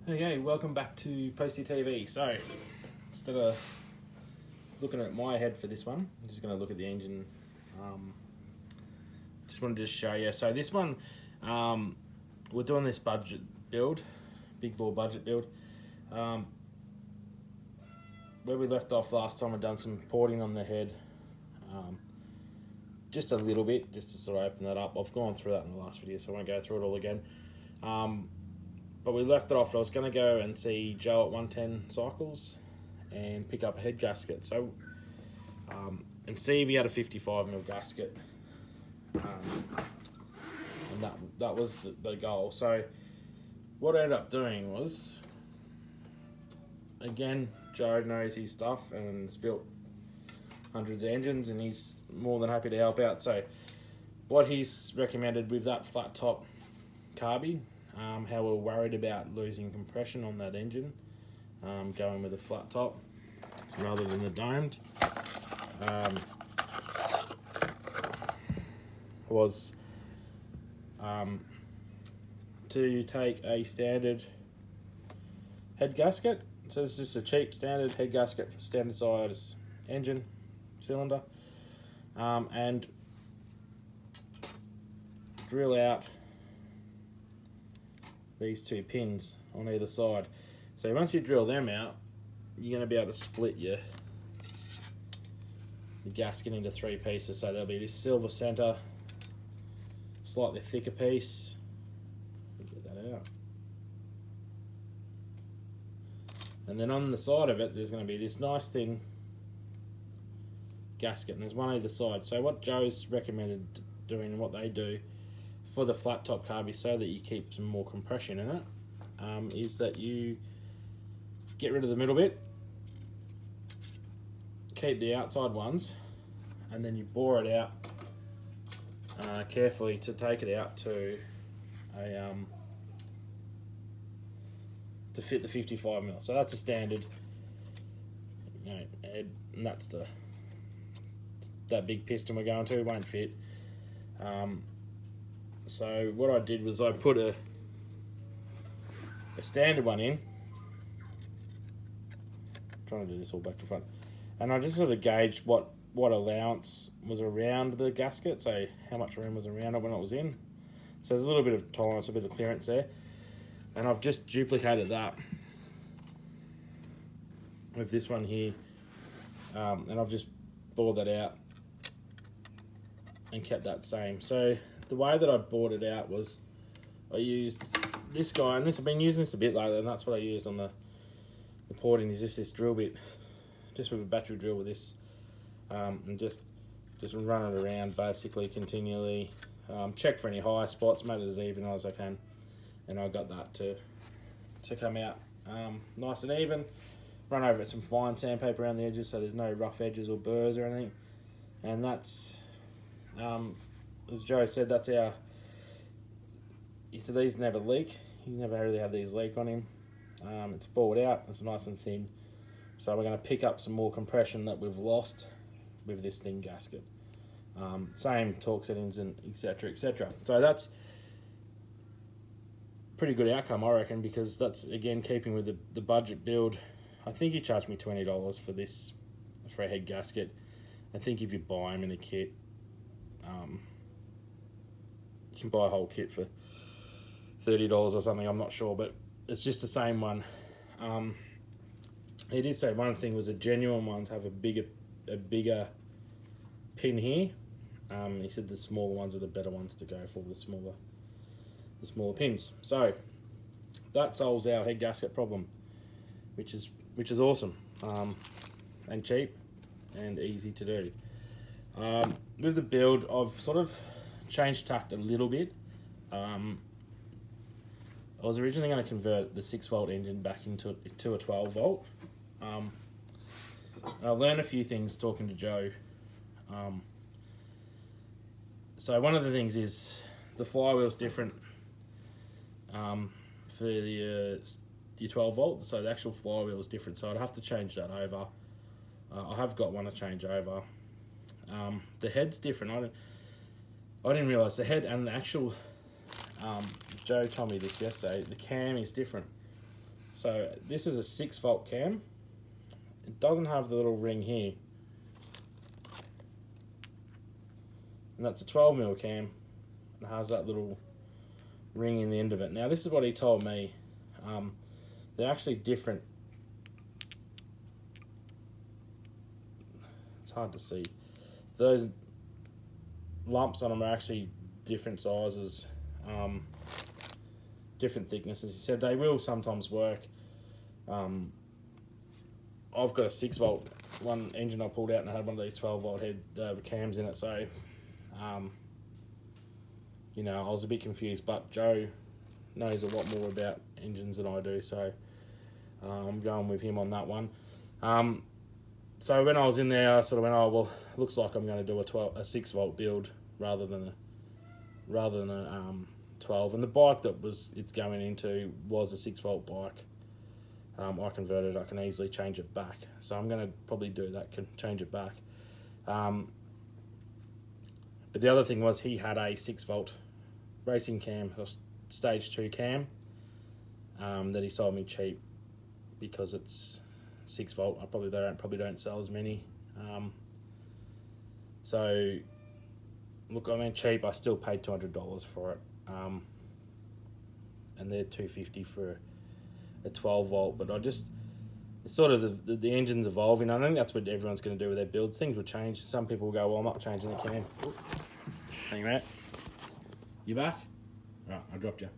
Okay, welcome back to Posty TV. So, instead of looking at my head for this one, I'm just going to look at the engine. Just wanted to show you. So this one, we're doing this budget build, big bore budget build. Where we left off last time, I've done some porting on the head, just a little bit, just to sort of open that up. I've gone through that in the last video, so I won't go through it all again. But we left it off. I was going to go and see Joe at 110 cycles and pick up a head gasket. So, and see if he had a 55mm gasket. And that was the goal. So, what I ended up doing was, again, Joe knows his stuff and has built hundreds of engines, and he's more than happy to help out. So, what he's recommended with that flat top carby, how we're worried about losing compression on that engine, going with a flat top rather than the domed, was to take a standard head gasket. So this is just a cheap standard head gasket for standard size engine cylinder, and drill out these two pins on either side. So once you drill them out, you're going to be able to split the gasket into three pieces. So there'll be this silver center, slightly thicker piece. Get that out. And then on the side of it, there's going to be this nice thin gasket, and there's one either side. So what Joe's recommended doing, and what they do for the flat top carby, so that you keep some more compression in it, is that you get rid of the middle bit, keep the outside ones, and then you bore it out carefully to take it out to a to fit the 55mm. So that's a standard, head, and that's that big piston we're going to won't fit. So what I did was I put a standard one in. I'm trying to do this all back to front, and I just sort of gauged what allowance was around the gasket, so how much room was around it when it was in. So there's a little bit of tolerance, a bit of clearance there, and I've just duplicated that with this one here, and I've just bored that out and kept that same. So the way that I bored it out was I used this guy, and I've been using this a bit lately, and that's what I used on the porting, is just this drill bit, just with a battery drill with this, and just run it around basically continually, check for any high spots, made it as even as I can, and I got that to come out nice and even. Run over it some fine sandpaper around the edges so there's no rough edges or burrs or anything, and that's as Joe said, that's he said these never leak. He's never really had these leak on him. It's bored out, it's nice and thin. So we're going to pick up some more compression that we've lost with this thin gasket. Same torque settings and etc, etc. So that's pretty good outcome, I reckon, because that's again keeping with the budget build. I think he charged me $20 for this, for a head gasket. I think if you buy them in a kit, you can buy a whole kit for $30 or something, I'm not sure, but it's just the same one. He did say one thing was the genuine ones have a bigger pin here. He said the smaller ones are the better ones to go for, the smaller pins. So that solves our head gasket problem, which is awesome, and cheap and easy to do. With the build, I've sort of changed tact a little bit. I was originally going to convert the 6-volt engine back into a 12-volt. And I learned a few things talking to Joe. So one of the things is the flywheel's different for your 12-volt, so the actual flywheel is different, so I'd have to change that over. I have got one to change over. The head's different. I didn't realise the head and the actual Joe told me this yesterday, the cam is different. So this is a 6-volt cam. It doesn't have the little ring here, and that's a 12mm cam. It has that little ring in the end of it. Now this is what he told me. They're actually different. It's hard to see. Those lumps on them are actually different sizes, different thicknesses. He said they will sometimes work. I've got a 6-volt one engine I pulled out and I had one of these 12-volt head cams in it, so you know, I was a bit confused, but Joe knows a lot more about engines than I do, so I'm going with him on that one. So when I was in there, I sort of went, oh well, looks like I'm going to do a 6-volt build rather than a 12. And the bike that it's going into was a 6-volt bike. I converted. I can easily change it back, so I'm going to probably do that. Can change it back. But the other thing was he had a 6-volt racing cam, or stage 2 cam, that he sold me cheap because it's 6-volt. I probably don't sell as many. So look, I mean cheap. I still paid $200 for it, and they're $250 for a 12-volt. But it's sort of the engine's evolving. I think that's what everyone's going to do with their builds. Things will change. Some people will go, well, I'm not changing the cam. Hang on. You back? Right, I dropped you.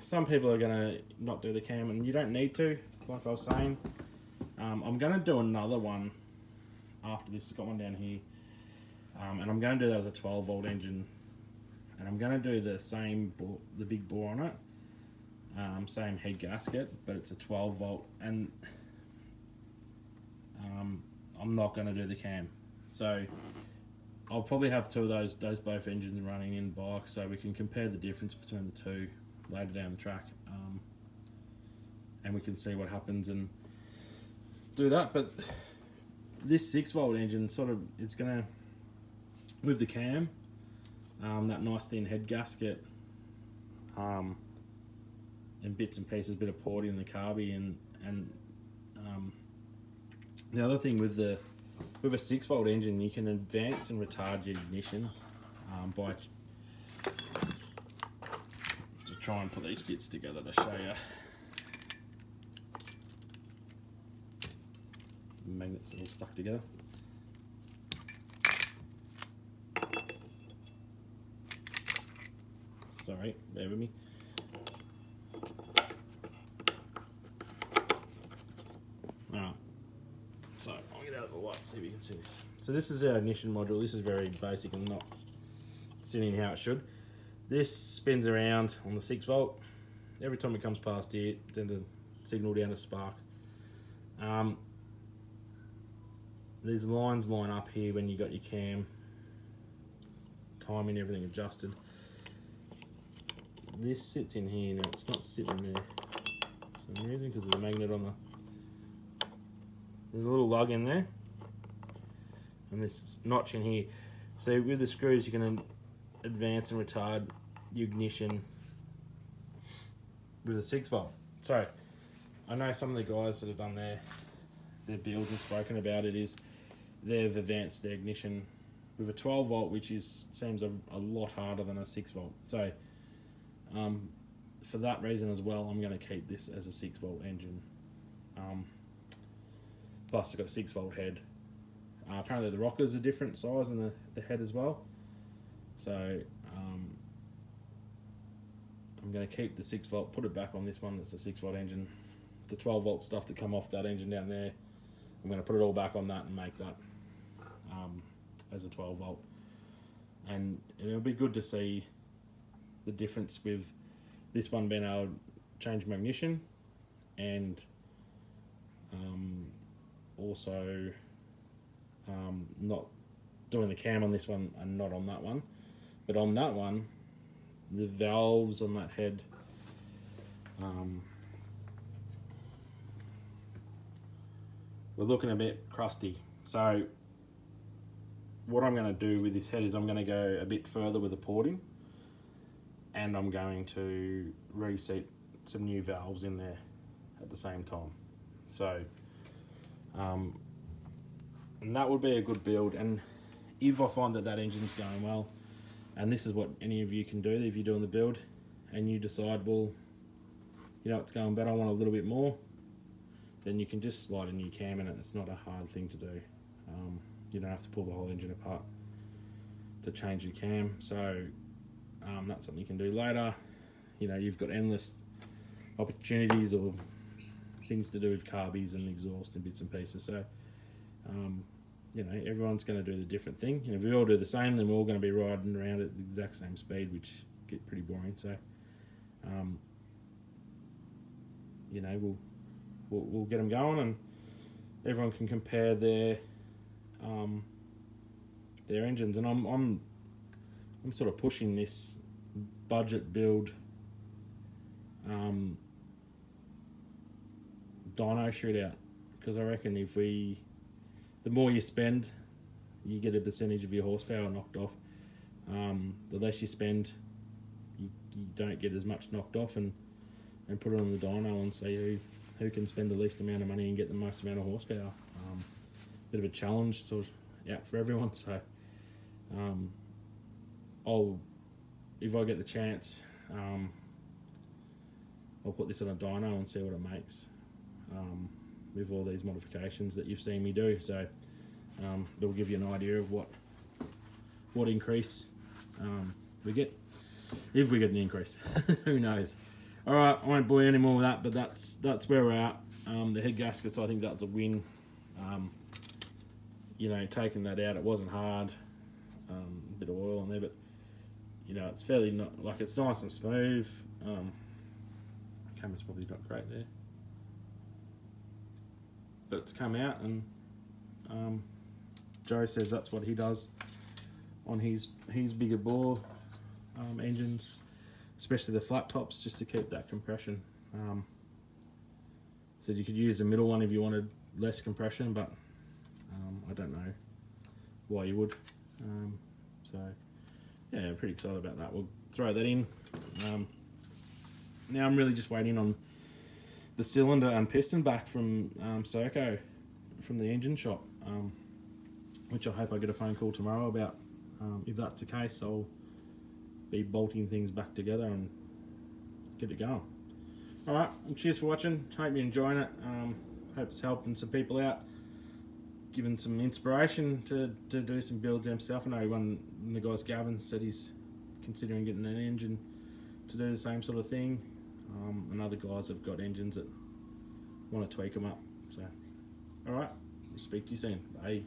Some people are going to not do the cam, and you don't need to, like I was saying. I'm going to do another one after this. I've got one down here. And I'm going to do that as a 12-volt engine. And I'm going to do the same the big bore on it. Same head gasket, but it's a 12-volt. And I'm not going to do the cam. So I'll probably have two of those both engines running in bike, so we can compare the difference between the two later down the track, and we can see what happens and do that. But this 6-volt engine it's gonna, with the cam, that nice thin head gasket, and bits and pieces, bit of porting in the carby, and the other thing with a 6-volt engine, you can advance and retard your ignition by to try and put these bits together to show you. The magnets are all stuck together. Sorry, bear with me. Alright, so I'll get out of the light so you can see this. So this is our ignition module. This is very basic and not sitting how it should. This spins around on the 6-volt. Every time it comes past here, it sends a signal down to spark. These lines line up here when you got your cam, timing, everything adjusted. This sits in here now. It's not sitting there for some reason because there's a magnet on there's a little lug in there, and this notch in here. So with the screws, you can advance and retard your ignition with a 6-volt. So I know some of the guys that have done their builds and spoken about it, is they've advanced their ignition with a 12-volt, which seems a lot harder than a 6-volt. So for that reason as well, I'm going to keep this as a 6-volt engine. Plus it's got a 6-volt head. Apparently the rockers are different size and the head as well. So I'm going to keep the 6-volt, put it back on this one that's a 6-volt engine. The 12-volt stuff that come off that engine down there, I'm going to put it all back on that and make that as a 12-volt. And it'll be good to see the difference with this one being able to change my ignition, and also not doing the cam on this one and not on that one. But on that one, the valves on that head we're looking a bit crusty. So what I'm going to do with this head is I'm going to go a bit further with the porting, and I'm going to reseat some new valves in there at the same time. So and that would be a good build. And if I find that engine's going well, and this is what any of you can do if you're doing the build, and you decide, well, you know, it's going better, I want a little bit more, then you can just slide a new cam in it. It's not a hard thing to do. You don't have to pull the whole engine apart to change your cam. So that's something you can do later. You know, you've got endless opportunities or things to do with carbies and exhaust and bits and pieces. So you know, everyone's going to do the different thing. You know, if we all do the same, then we're all going to be riding around at the exact same speed, which get pretty boring. So you know, we'll get them going, and everyone can compare their engines. And I'm sort of pushing this budget build dyno shootout, because I reckon if the more you spend, you get a percentage of your horsepower knocked off. The less you spend, you don't get as much knocked off, and put it on the dyno and see who can spend the least amount of money and get the most amount of horsepower. Bit of a challenge sort of out for everyone. So if I get the chance, I'll put this on a dyno and see what it makes with all these modifications that you've seen me do. So it'll give you an idea of what increase we get, if we get an increase. Who knows? All right, I won't bore you any more with that, but that's where we're at. The head gaskets, I think that's a win. You know, taking that out, it wasn't hard. A bit of oil on there, but you know, it's fairly not like, it's nice and smooth. Camera's probably not great there, but it's come out, and Joe says that's what he does on his bigger bore engines, especially the flat tops, just to keep that compression. Said you could use the middle one if you wanted less compression, but I don't know why you would. So yeah, I'm pretty excited about that. We'll throw that in. Now I'm really just waiting on the cylinder and piston back from Serco, from the engine shop, which I hope I get a phone call tomorrow about. If that's the case, I'll be bolting things back together and get it going. Alright, well, cheers for watching. Hope you're enjoying it. Hope it's helping some people out, giving some inspiration to do some builds himself. I know one of the guys, Gavin, said he's considering getting an engine to do the same sort of thing. And other guys have got engines that want to tweak them up. So, alright, we'll speak to you soon. Bye.